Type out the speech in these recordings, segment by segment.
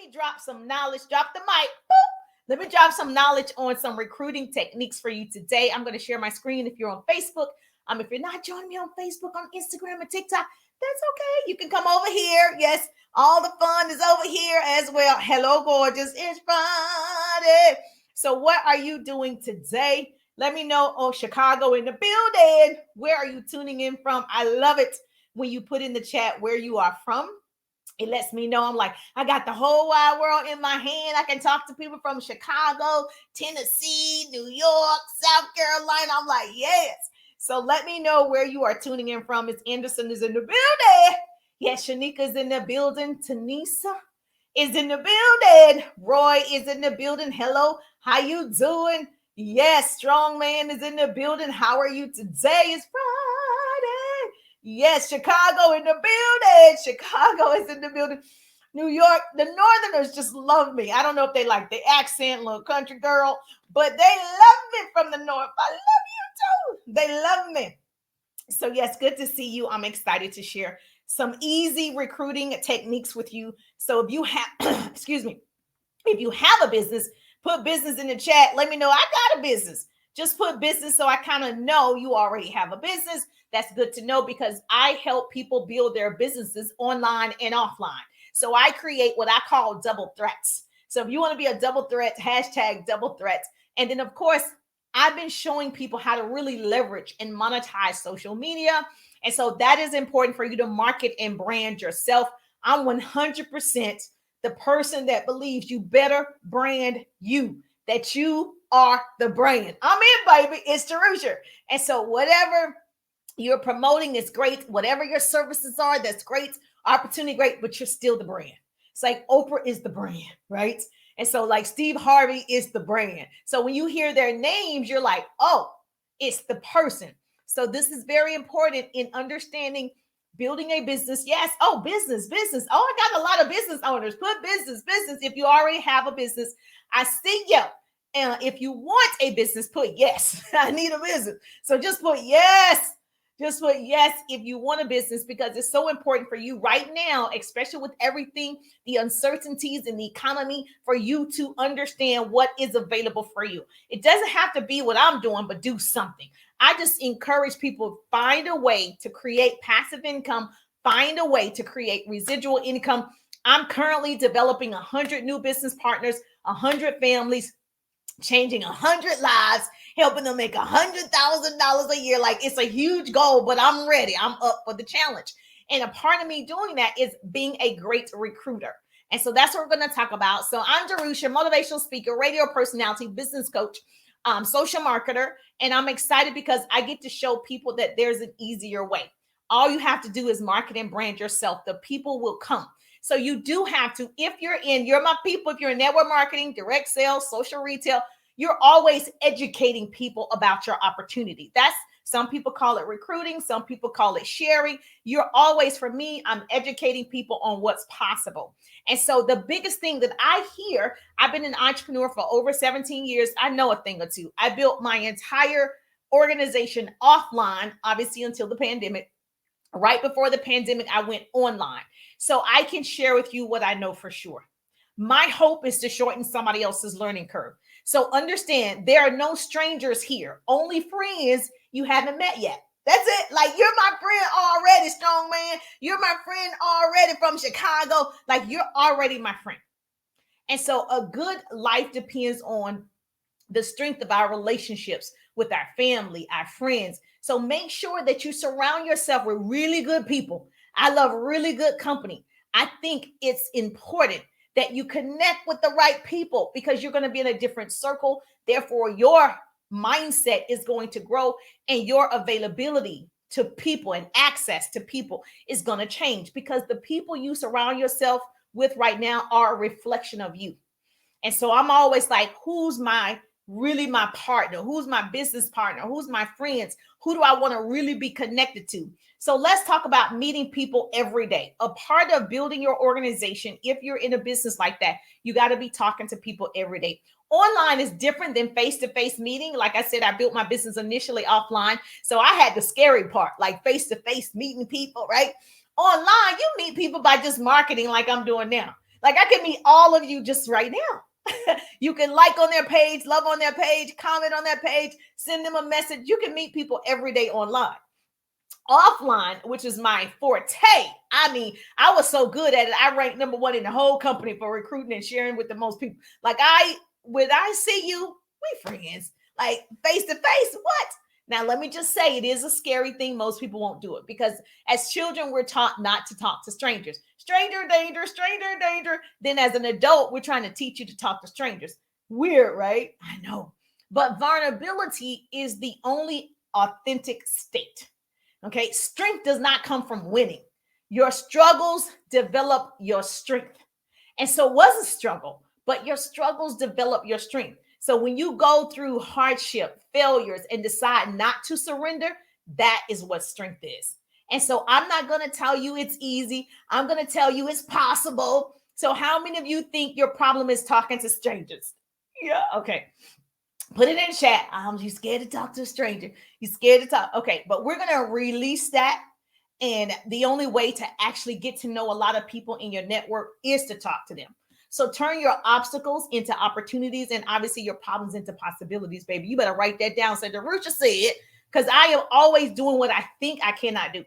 me drop some knowledge. Drop the mic. Boop. Let me drop some knowledge on some recruiting techniques for you today. I'm going to share my screen if you're on Facebook. If you're not joining me on Facebook, on Instagram, and TikTok, that's okay. You can come over here. Yes, all the fun is over here as well. Hello, gorgeous. It's Friday. So what are you doing today? Let me know. Oh, Chicago in the building. Where are you tuning in from? I love it when you put in the chat where you are from. It lets me know. I'm like, I got the whole wide world in my hand. I can talk to people from Chicago, Tennessee, New York, South Carolina. I'm like, yes. So let me know where you are tuning in from. It's Anderson is in the building. Yes, Shanika is in the building. Tanisa is in the building. Roy is in the building. Hello, how you doing? Yes, Strong Man is in the building. How are you today? It's Friday. Yes, Chicago in the building. Chicago is in the building. New York, the Northerners just love me. I don't know if they like the accent, little country girl, but they love me from the North. I love you too. They love me. So yes, good to see you. I'm excited to share some easy recruiting techniques with you. So if you have, excuse me, if you have a business, put business in the chat. Let me know I got a business. Just put business so I kind of know you already have a business. That's good to know because I help people build their businesses online and offline. So I create what I call double threats. So if you want to be a double threat, hashtag double threats. And then, of course, I've been showing people how to really leverage and monetize social media. And so that is important for you to market and brand yourself. I'm 100% the person that believes you better brand you, that you are the brand. I'm in, baby. It's Terusha. And so whatever you're promoting is great. Whatever your services are, that's great. Opportunity, great, but you're still the brand. It's like Oprah is the brand, right? And so like Steve Harvey is the brand. So when you hear their names, you're like, oh, it's the person. So this is very important in understanding building a business. Yes. Oh, business. Oh, I got a lot of business owners. Put business. If you already have a business, I see you. And if you want a business, put yes. I need a business. So just put yes. Just put yes if you want a business because it's so important for you right now, especially with everything, the uncertainties in the economy, for you to understand what is available for you. It doesn't have to be what I'm doing, but do something. I just encourage people find a way to create passive income, find a way to create residual income. I'm currently developing 100 new business partners, 100 families, changing 100 lives, helping them make $100,000 a year. Like it's a huge goal, but I'm ready. I'm up for the challenge. And a part of me doing that is being a great recruiter. And so that's what we're going to talk about. So I'm Darusha, motivational speaker, radio personality, business coach, social marketer. And I'm excited because I get to show people that there's an easier way. All you have to do is market and brand yourself. The people will come. So you do have to, if you're my people, if you're in network marketing, direct sales, social retail, you're always educating people about your opportunity. That's, some people call it recruiting. Some people call it sharing. You're always, for me, I'm educating people on what's possible. And so the biggest thing that I hear, I've been an entrepreneur for over 17 years. I know a thing or two. I built my entire organization offline, obviously until the pandemic. Right before the pandemic, I went online. So I can share with you what I know for sure. My hope is to shorten somebody else's learning curve. So understand, there are no strangers here, only friends you haven't met yet. That's it. Like, you're my friend already, Strong Man. You're my friend already from Chicago. Like, you're already my friend. And so a good life depends on the strength of our relationships with our family, our friends. So make sure that you surround yourself with really good people. I love really good company. I think it's important that you connect with the right people because you're going to be in a different circle. Therefore, your mindset is going to grow and your availability to people and access to people is going to change because the people you surround yourself with right now are a reflection of you. And so I'm always like, who's my partner? Who's my business partner? Who's my friends? Who do I want to really be connected to? So let's talk about meeting people every day. A part of building your organization, if you're in a business like that, you got to be talking to people every day. Online is different than face-to-face meeting. Like I said, I built my business initially offline. So I had the scary part, like face-to-face meeting people, right? Online, you meet people by just marketing like I'm doing now. Like I can meet all of you just right now. You can like on their page, love on their page, comment on their page, send them a message. You can meet people every day online. Offline, which is my forte. I mean, I was so good at it. I ranked number one in the whole company for recruiting and sharing with the most people. Like when I see you, we friends. Like face to face. What? Now, let me just say it is a scary thing. Most people won't do it because as children, we're taught not to talk to strangers. Stranger danger, stranger danger. Then as an adult, we're trying to teach you to talk to strangers. Weird, right? I know. But vulnerability is the only authentic state. Okay. Strength does not come from winning. Your struggles develop your strength. And so it was a struggle, but your struggles develop your strength. So when you go through hardship, failures, and decide not to surrender, that is what strength is. And so I'm not going to tell you it's easy. I'm going to tell you it's possible. So how many of you think your problem is talking to strangers? Yeah. Okay. Put it in chat. You scared to talk to a stranger. You scared to talk. Okay. But we're going to release that. And the only way to actually get to know a lot of people in your network is to talk to them. So turn your obstacles into opportunities and obviously your problems into possibilities, baby. You better write that down. So Darusha said, because I am always doing what I think I cannot do.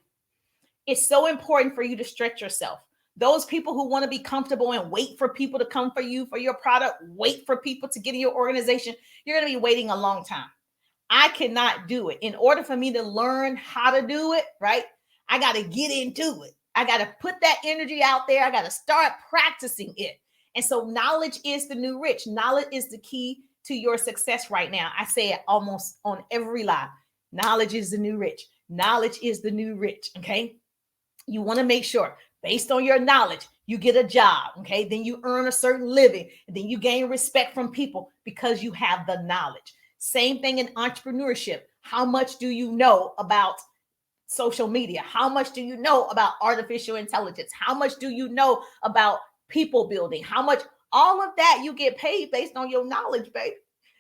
It's so important for you to stretch yourself. Those people who want to be comfortable and wait for people to come for you, for your product, wait for people to get in your organization, you're going to be waiting a long time. I cannot do it. In order for me to learn how to do it, right? I got to get into it. I got to put that energy out there. I got to start practicing it. And so knowledge is the new rich. Knowledge is the key to your success right now. I say it almost on every live. Knowledge is the new rich. Knowledge is the new rich. Okay. You want to make sure based on your knowledge, you get a job. Okay. Then you earn a certain living and then you gain respect from people because you have the knowledge. Same thing in entrepreneurship. How much do you know about social media? How much do you know about artificial intelligence? How much do you know about people building? How much? All of that you get paid based on your knowledge, baby.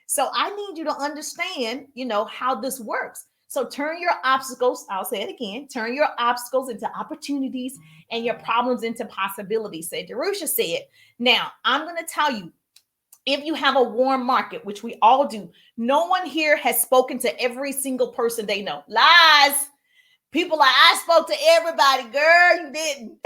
So I need you to understand, how this works. So turn your obstacles, I'll say it again, turn your obstacles into opportunities and your problems into possibilities, said Darusha said. Now, I'm going to tell you, if you have a warm market, which we all do, no one here has spoken to every single person they know. Lies. People like, I spoke to everybody. Girl, you didn't.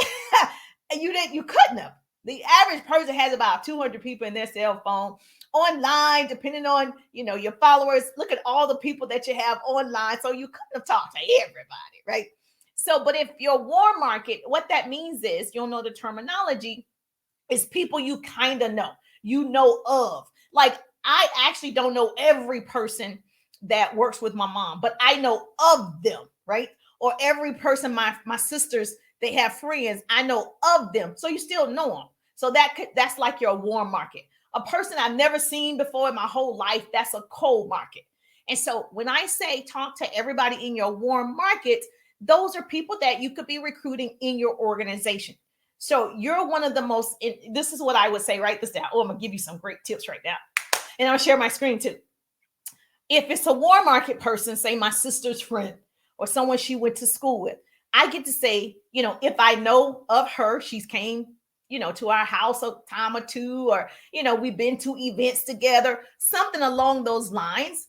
And you couldn't have. The average person has about 200 people in their cell phone online, depending on, your followers. Look at all the people that you have online. So you couldn't have talked to everybody, right? So, but if your warm market, what that means is, you'll know the terminology, is people you kind of know of. Like, I actually don't know every person that works with my mom, but I know of them, right? Or every person, my sisters, they have friends, I know of them. So you still know them. So that's like your warm market. A person I've never seen before in my whole life, that's a cold market. And so when I say talk to everybody in your warm market, those are people that you could be recruiting in your organization. So you're one of the most, this is what I would say, write this down. Oh, I'm going to give you some great tips right now. And I'll share my screen too. If it's a warm market person, say my sister's friend or someone she went to school with, I get to say, if I know of her, she's came, to our house a time or two, or, we've been to events together, something along those lines.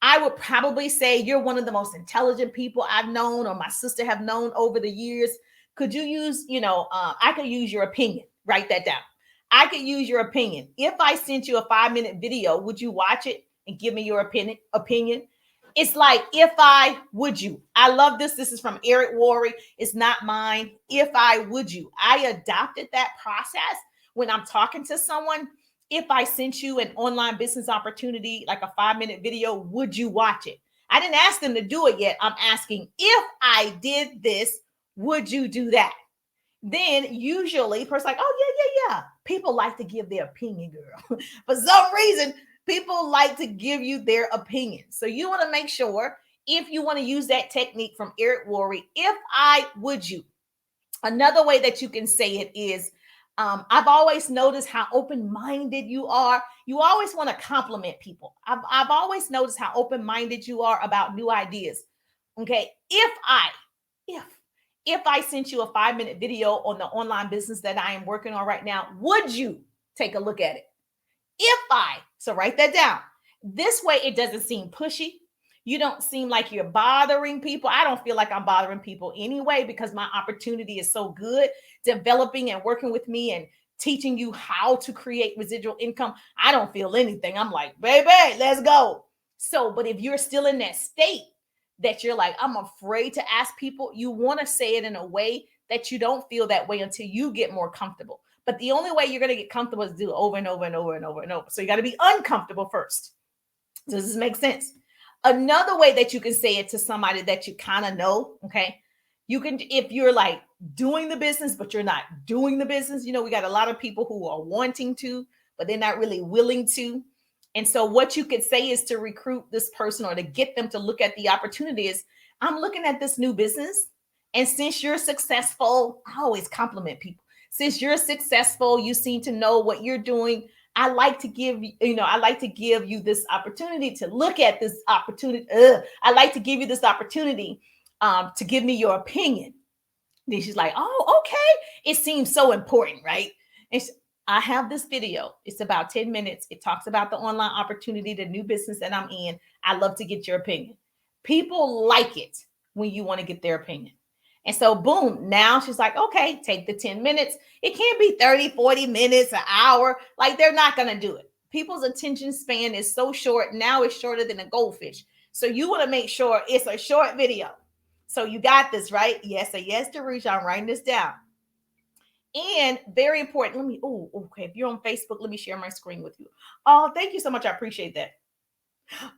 I would probably say you're one of the most intelligent people I've known or my sister have known over the years. Could you use, I could use your opinion. Write that down. I could use your opinion. If I sent you a 5-minute video, would you watch it and give me your opinion? It's like, would you? I love this. This is from Eric Worre. It's not mine. Would you? I adopted that process when I'm talking to someone. If I sent you an online business opportunity, like a 5-minute video, would you watch it? I didn't ask them to do it yet. I'm asking, if I did this, would you do that? Then usually person's like, oh, yeah. People like to give their opinion, girl. For some reason, people like to give you their opinion. So you want to make sure, if you want to use that technique from Eric Worre, would you? Another way that you can say it is, I've always noticed how open-minded you are. You always want to compliment people. I've always noticed how open-minded you are about new ideas. Okay. If If I sent you a 5-minute video on the online business that I am working on right now, would you take a look at it? So write that down. This way it doesn't seem pushy. You don't seem like you're bothering people. I don't feel like I'm bothering people anyway because my opportunity is so good. Developing and working with me and teaching you how to create residual income. I don't feel anything. I'm like, baby, let's go. So, but if you're still in that state that you're like, I'm afraid to ask people, you want to say it in a way that you don't feel that way until you get more comfortable. But the only way you're going to get comfortable is to do it over and over and over and over and over. So you got to be uncomfortable first. Does this make sense? Another way that you can say it to somebody that you kind of know, okay? You can, if you're like doing the business, but you're not doing the business, you know, we got a lot of people who are wanting to, but they're not really willing to. And so what you could say is to recruit this person or to get them to look at the opportunity is, I'm looking at this new business. And since you're successful, I always compliment people. Since you're successful, you seem to know what you're doing. I like to give you this opportunity to look at this opportunity. I like to give you this opportunity to give me your opinion. Then she's like, oh, okay. It seems so important, right? And I have this video. It's about 10 minutes. It talks about the online opportunity, the new business that I'm in. I love to get your opinion. People like it when you want to get their opinion. And so, boom, now she's like, okay, take the 10 minutes. It can't be 30, 40 minutes, an hour. Like, they're not going to do it. People's attention span is so short. Now it's shorter than a goldfish. So you want to make sure it's a short video. So you got this, right? Yes, a yes to reach. I'm writing this down. And very important. Okay. If you're on Facebook, let me share my screen with you. Oh, thank you so much. I appreciate that.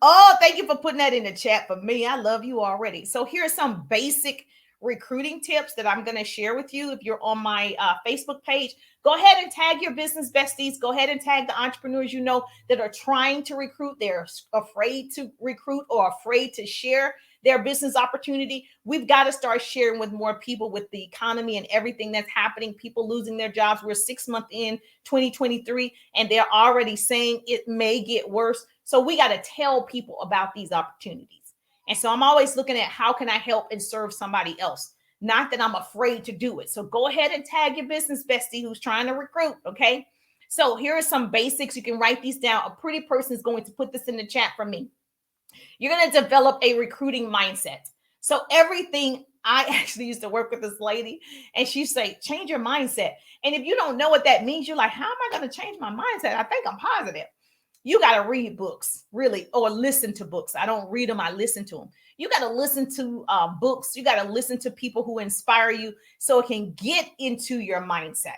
Oh, thank you for putting that in the chat for me. I love you already. So here are some basic recruiting tips that I'm going to share with you. If you're on my Facebook page, go ahead and tag your business besties. Go ahead and tag the entrepreneurs you know that are trying to recruit. They're afraid to recruit or afraid to share their business opportunity. We've got to start sharing with more people with the economy and everything that's happening, people losing their jobs. We're 6 months in 2023, and they're already saying it may get worse. So we got to tell people about these opportunities. And so I'm always looking at how can I help and serve somebody else? Not that I'm afraid to do it. So go ahead and tag your business bestie who's trying to recruit, okay? So here are some basics. You can write these down. A pretty person is going to put this in the chat for me. You're going to develop a recruiting mindset. So everything, I actually used to work with this lady and she'd say, change your mindset. And if you don't know what that means, you're like, how am I going to change my mindset? I think I'm positive. You got to read books, really, or listen to books. I don't read them. I listen to them. You got to listen to books. You got to listen to people who inspire you so it can get into your mindset.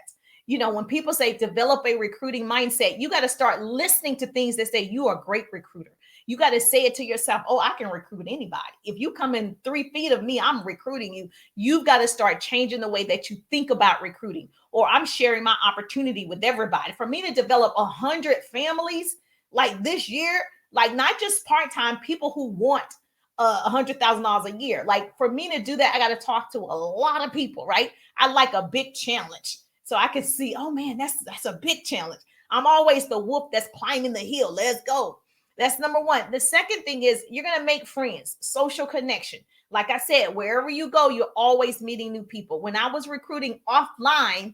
You know, when people say develop a recruiting mindset, you got to start listening to things that say you are a great recruiter. You got to say it to yourself. Oh, I can recruit anybody. If you come in 3 feet of me, I'm recruiting you. You've got to start changing the way that you think about recruiting, or I'm sharing my opportunity with everybody. For me to develop 100 families like this year, like not just part-time people who want $100,000 a year. Like for me to do that, I got to talk to a lot of people, right? I like a big challenge. So I can see, oh man, that's a big challenge. I'm always the wolf that's climbing the hill. Let's go. That's number one. The second thing is you're going to make friends, social connection. Like I said, wherever you go, you're always meeting new people. When I was recruiting offline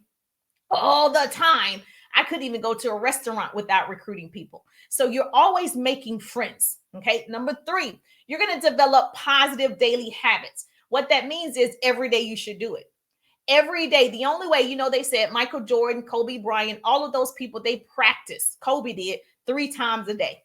all the time, I couldn't even go to a restaurant without recruiting people. So you're always making friends. Okay. Number 3, you're going to develop positive daily habits. What that means is every day you should do it. Every day. The only way, you know, they said Michael Jordan, Kobe Bryant, all of those people, they practice. Kobe did 3 times a day.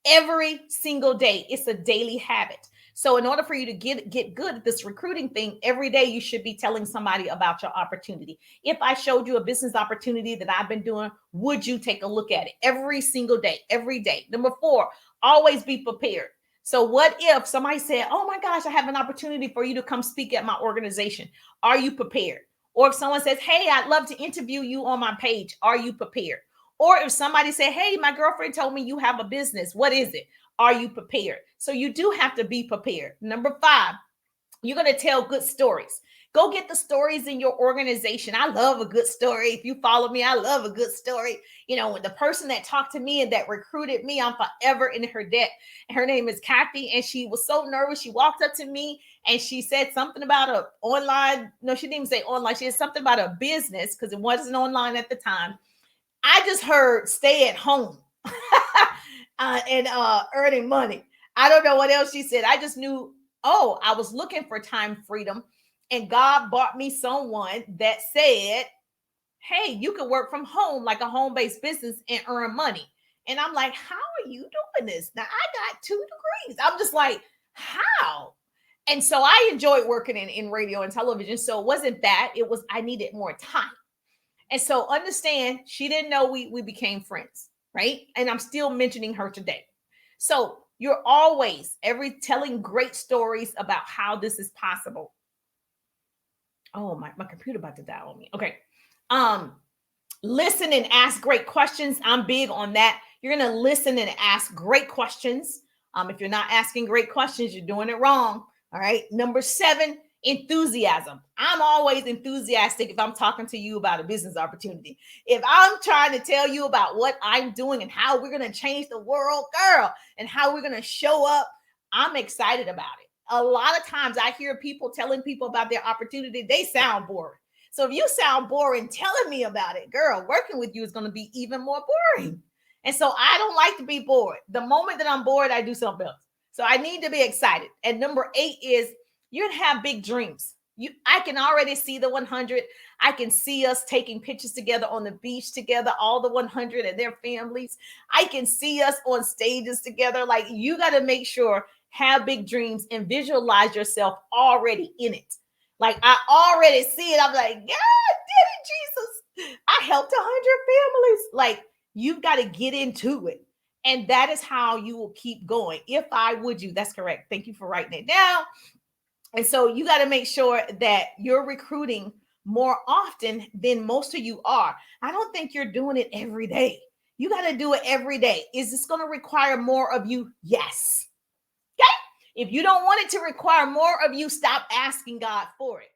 Every single day. It's a daily habit. So in order for you to get good at this recruiting thing, every day you should be telling somebody about your opportunity. If I showed you a business opportunity that I've been doing, would you take a look at it every single day, every day? Number 4, always be prepared. So what if somebody said, oh my gosh, I have an opportunity for you to come speak at my organization. Are you prepared? Or if someone says, hey, I'd love to interview you on my page. Are you prepared? Or if somebody said, hey, my girlfriend told me you have a business. What is it? Are you prepared? So you do have to be prepared. Number 5, you're going to tell good stories. Go get the stories in your organization. I love a good story. If you follow me, I love a good story. You know, the person that talked to me and that recruited me, I'm forever in her debt. Her name is Kathy, and she was so nervous. She walked up to me and she said something about a online. No, she didn't even say online. She said something about a business because it wasn't online at the time. I just heard stay at home and earning money. I don't know what else she said. I just knew, oh, I was looking for time freedom. And God brought me someone that said, hey, you can work from home like a home-based business and earn money. And I'm like, how are you doing this? Now I got 2 degrees. I'm just like, how? And so I enjoyed working in radio and television. So it wasn't that, it was I needed more time. And so understand, she didn't know we became friends, right? And I'm still mentioning her today. So you're always telling great stories about how this is possible. Oh, my computer about to die on me. Okay. Listen and ask great questions. I'm big on that. You're going to listen and ask great questions. If you're not asking great questions, you're doing it wrong. All right. Number 7, enthusiasm. I'm always enthusiastic if I'm talking to you about a business opportunity. If I'm trying to tell you about what I'm doing and how we're going to change the world, girl, and how we're going to show up, I'm excited about it. A lot of times I hear people telling people about their opportunity. They sound boring. So if you sound boring telling me about it, girl, working with you is going to be even more boring. And so I don't like to be bored. The moment that I'm bored, I do something else. So I need to be excited. And number 8 is you're going to have big dreams. I can already see the 100. I can see us taking pictures together on the beach together, all the 100 and their families. I can see us on stages together. Like, you got to make sure, have big dreams and visualize yourself already in it. Like, I already see it. I'm like, God did it, Jesus. I helped 100 families. Like, you've got to get into it. And that is how you will keep going. If I would you, that's correct. Thank you for writing it down. And so you got to make sure that you're recruiting more often than most of you are. I don't think you're doing it every day. You got to do it every day. Is this going to require more of you? Yes. Okay. If you don't want it to require more of you, stop asking God for it.